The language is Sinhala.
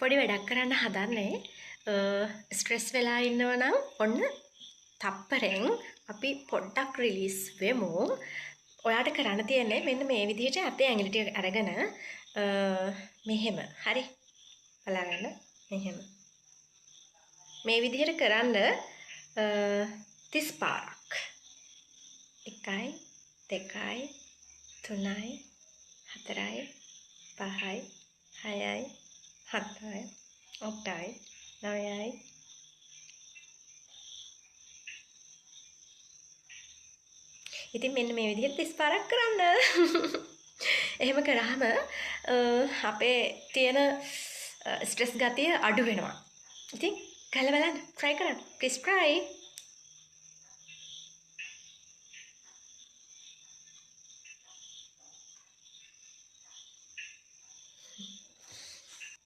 පොඩි වැඩක් කරන්න හදන්නේ ස්ට්‍රෙස් වෙලා ඉන්නවා නම් ඔන්න තප්පරෙන් අපි පොඩ්ඩක් රිලීස් වෙමු. ඔයාට කරන්න තියෙන්නේ මෙන්න මේ විදිහට අපේ ඇඟිලි ටික අරගෙන මෙහෙම හරි බලන්න මෙහෙම මේ විදිහට කරන්න 30 පාරක් 1යි 2යි 3යි 4යි 5යි 6යි 7යි 8යි 9යි ඉතින් මෙන්න මේ විදිහට 30 පාරක් කරන්න. එහෙම කරාම අපේ තියෙන ස්ට්‍රෙස් ගතිය අඩු වෙනවා. ඉතින් කරලා බලන්න try කරන්න. Please try.